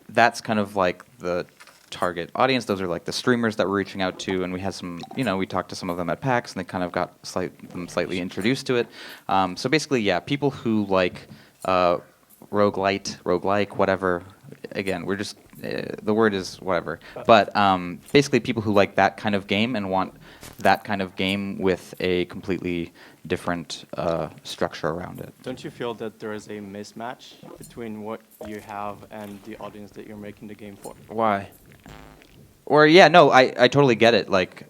that's kind of like the target audience. Those are like the streamers that we're reaching out to, and we had some, we talked to some of them at PAX, and they kind of got slightly introduced to it. So basically, yeah, people who like roguelike, whatever. Again, we're just, the word is whatever. But basically people who like that kind of game and want that kind of game with a completely different structure around it.
Don't you feel that there is a mismatch between what you have and the audience that you're making the game for?
why?
Or, yeah, no, I totally get it. Like,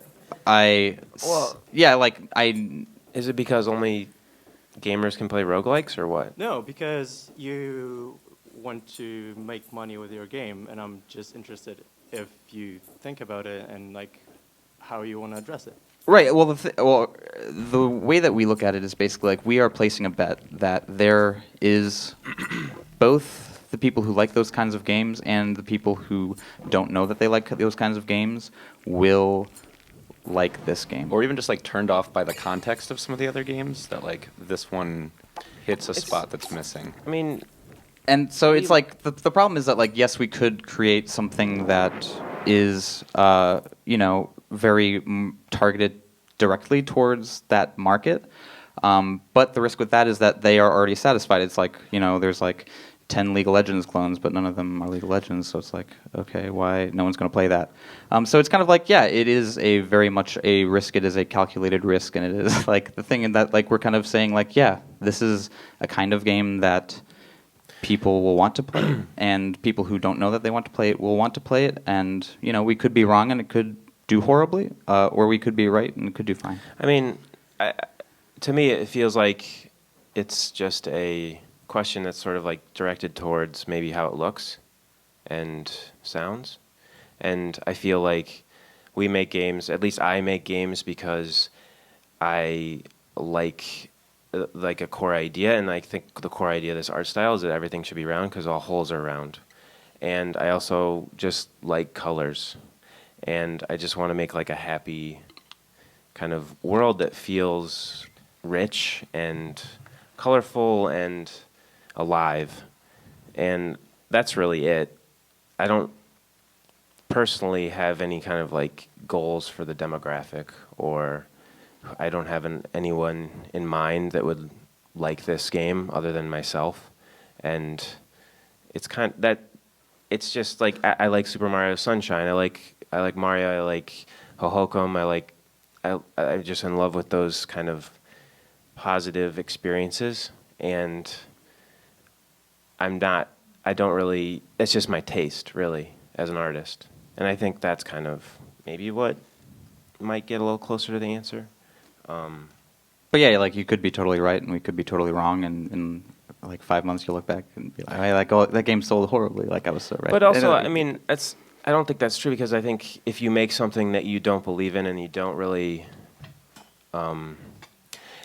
Well-
yeah, like, I...
Is it because only gamers can play roguelikes or what?
No, because you want to make money with your game, and I'm just interested if you think about it and like how you want to address it.
Right. Well, the way that we look at it is basically like we are placing a bet that there is both the people who like those kinds of games and the people who don't know that they like those kinds of games will like this game.
Or even just like turned off by the context of some of the other games, that like this one hits a spot that's missing.
I mean,
And so it's like the problem is that like yes, we could create something that is very targeted directly towards that market, but the risk with that is that they are already satisfied. It's like there's like 10 League of Legends clones, but none of them are League of Legends. So it's like, okay, why no one's going to play that? So it's kind of like, yeah, it is a very much a risk. It is a calculated risk, and it is like the thing in that like we're kind of saying like, yeah, this is a kind of game that people will want to play, and people who don't know that they want to play it will want to play it. And you know, we could be wrong, and it could do horribly, or we could be right, and it could do fine.
I mean, to me, it feels like it's just a question that's sort of like directed towards maybe how it looks and sounds. And I feel like we make games, at least I make games because I like a core idea, and I think the core idea of this art style is that everything should be round because all holes are round. And I also just like colors, and I just want to make like a happy kind of world that feels rich and colorful and alive. And that's really it. I don't personally have any kind of like goals for the demographic, or I don't have anyone in mind that would like this game other than myself. And it's kind of that. It's just like I like Super Mario Sunshine. I like Mario. I like Hohokum. I'm just in love with those kind of positive experiences, and I don't really, it's just my taste, really, as an artist. And I think that's kind of maybe what might get a little closer to the answer.
But yeah, like you could be totally right, and we could be totally wrong, and in like 5 months you'll look back and be like, oh, that game sold horribly, like I was so right.
But also, I mean, I don't think that's true, because I think if you make something that you don't believe in and you don't really,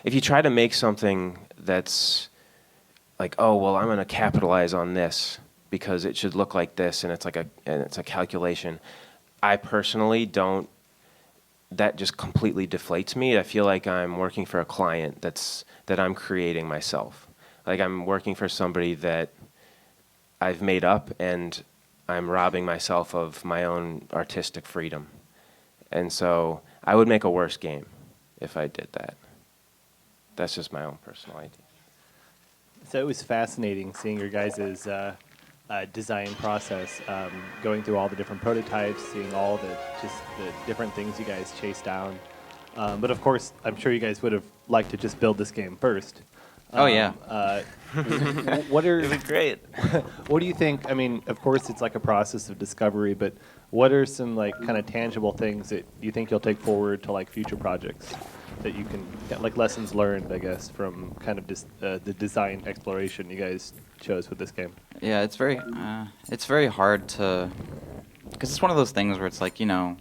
if you try to make something that's like, oh, well, I'm going to capitalize on this because it should look like this, and it's a calculation. I personally don't. That just completely deflates me. I feel like I'm working for a client that I'm creating myself. Like I'm working for somebody that I've made up, and I'm robbing myself of my own artistic freedom. And so I would make a worse game if I did that. That's just my own personal idea.
So it was fascinating seeing your guys' design process, going through all the different prototypes, seeing all the different things you guys chased down. But of course, I'm sure you guys would have liked to just build this game first.
Oh yeah.
What are
It'd be great.
What do you think? I mean, of course, it's like a process of discovery, but what are some like kind of tangible things that you think you'll take forward to like future projects that you can like lessons learned, I guess, from kind of the design exploration you guys chose with this game?
Yeah, it's very hard to, because it's one of those things where it's like, you know,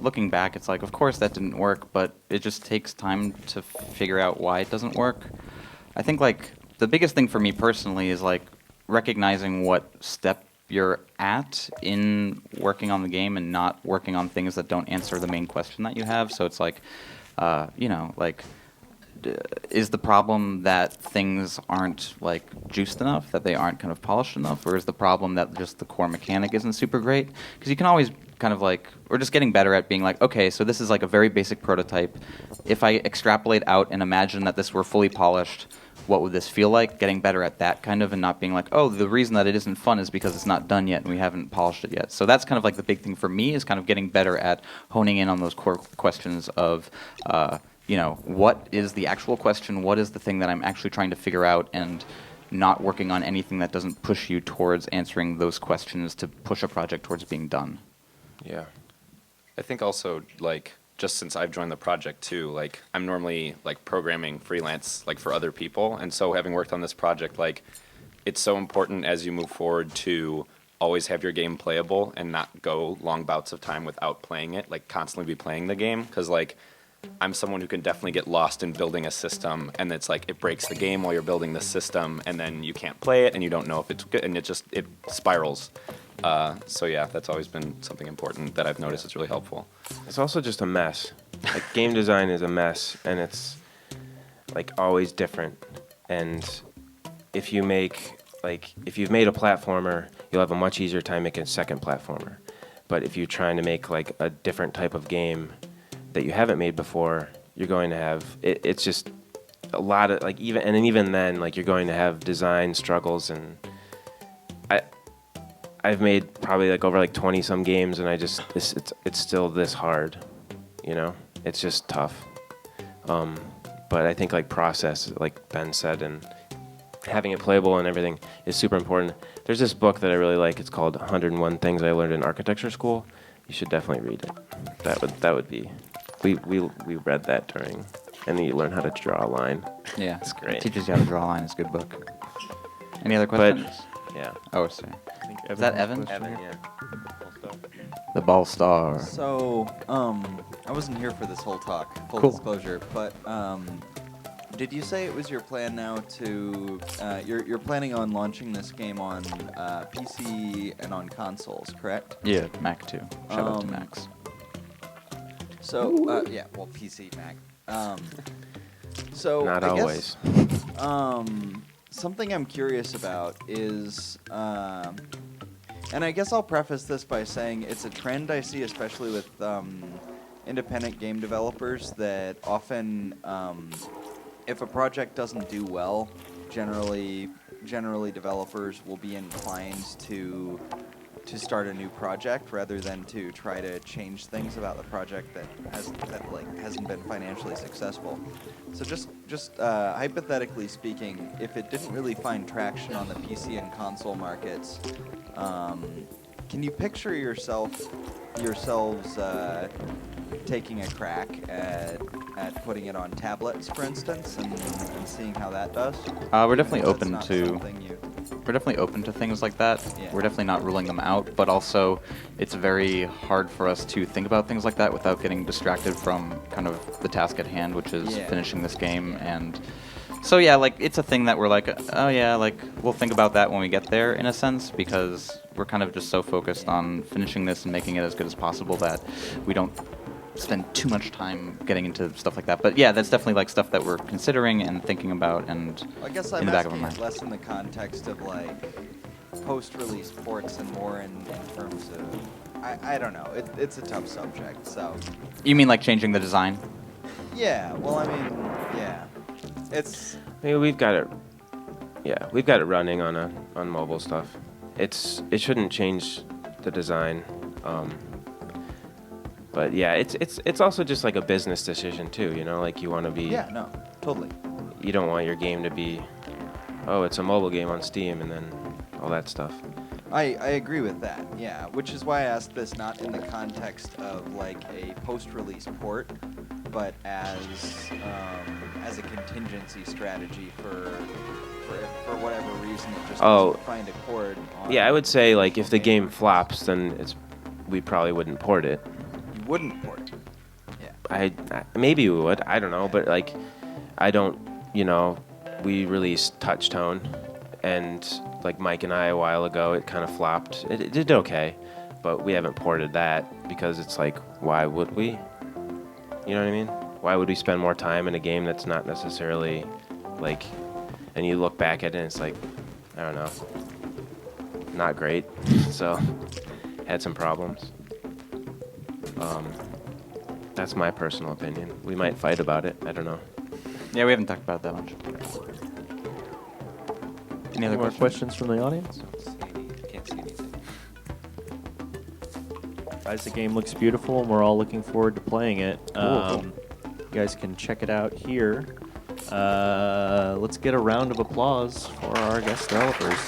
looking back, it's like, of course that didn't work, but it just takes time to figure out why it doesn't work. I think like the biggest thing for me personally is like recognizing what step you're at in working on the game and not working on things that don't answer the main question that you have. So it's like, you know, like, is the problem that things aren't like juiced enough, that they aren't kind of polished enough, or is the problem that just the core mechanic isn't super great? Because you can always kind of like, we're just getting better at being like, okay, so this is like a very basic prototype. If I extrapolate out and imagine that this were fully polished, what would this feel like? Getting better at that kind of, and not being like, oh, the reason that it isn't fun is because it's not done yet and we haven't polished it yet. So that's kind of like the big thing for me, is kind of getting better at honing in on those core questions of, you know, what is the actual question? What is the thing that I'm actually trying to figure out? And not working on anything that doesn't push you towards answering those questions to push a project towards being done.
Yeah. I think also, like, just since I've joined the project too, like, I'm normally like programming freelance like for other people, and so having worked on this project, like, it's so important as you move forward to always have your game playable and not go long bouts of time without playing it, like constantly be playing the game, because like I'm someone who can definitely get lost in building a system, and it's like it breaks the game while you're building the system, and then you can't play it and you don't know if it's good, and it spirals. So yeah, that's always been something important that I've noticed is really helpful.
It's also just a mess. Like game design is a mess, and it's like always different. And if you've made a platformer, you'll have a much easier time making a second platformer. But if you're trying to make like a different type of game that you haven't made before, you're going to have it's just a lot of like even then like you're going to have design struggles, and I've made probably like over like 20 some games, and it's still this hard, you know. It's just tough. But I think like process, like Ben said, and having it playable and everything is super important. There's this book that I really like. It's called 101 Things I Learned in Architecture School. You should definitely read it. That would be. We read that during, and then you learn how to draw a line.
Yeah,
it's great.
Teaches you how to draw a line. It's a good book. Any other questions?
Yeah.
Oh, sorry.
I think
Is that Evan?
Evan, yeah.
The Ball Star.
So, I wasn't here for this whole talk, full
Cool.
disclosure, but did you say it was your plan now to, you're planning on launching this game on PC and on consoles, correct?
Yeah, Mac too. Shout out to Macs.
So, yeah, well, PC, Mac. So,
Not
I
always.
Guess, something I'm curious about is, and I guess I'll preface this by saying it's a trend I see, especially with independent game developers, that often, if a project doesn't do well, generally developers will be inclined to start a new project rather than to try to change things about the project that hasn't been financially successful. So just hypothetically speaking, if it didn't really find traction on the PC and console markets, can you picture yourselves taking a crack at putting it on tablets, for instance, and seeing how that does?
We're definitely
That's
open
not
to.
something you-
We're definitely open to things like that.
Yeah.
We're definitely not ruling them out, but also it's very hard for us to think about things like that without getting distracted from kind of the task at hand, which is
Yeah.
finishing this game. And so yeah, like it's a thing that we're like, oh yeah, like we'll think about that when we get there in a sense, because we're kind of just so focused on finishing this and making it as good as possible that we don't spend too much time getting into stuff like that. But yeah, that's definitely like stuff that we're considering and thinking about, and
I guess
in
I'm
the back of our
asking
mind.
it less in the context of like post-release ports and more in terms of I don't know. It's a tough subject. So
You mean like changing the design?
yeah. Well, I mean, yeah. It's
Maybe we've got it. Yeah, we've got it running on mobile stuff. It shouldn't change the design. But yeah, it's also just like a business decision too, you know, like you want to be.
yeah. No, totally.
You don't want your game to be, oh, it's a mobile game on Steam and then all that stuff.
I agree with that. Yeah, which is why I asked this not in the context of like a post-release port, but as a contingency strategy for whatever reason it just doesn't find a chord.
Yeah, I would say like if the game flops, then we probably wouldn't port it.
You wouldn't port it. Yeah.
I maybe we would. I don't know, but like I don't. You know, we released Touchtone, and like Mike and I a while ago, it kind of flopped. It did okay, but we haven't ported that because it's like, why would we? You know what I mean? Why would we spend more time in a game that's not necessarily like? And you look back at it, and it's like, I don't know, not great. So had some problems. That's my personal opinion. We might fight about it. I don't know.
Yeah, we haven't talked about it that much. Any other
more
questions?
questions from the audience?
Can't see anything.
Guys, the game looks beautiful, and we're all looking forward to playing it.
Cool.
You guys can check it out here. Let's get a round of applause for our guest developers.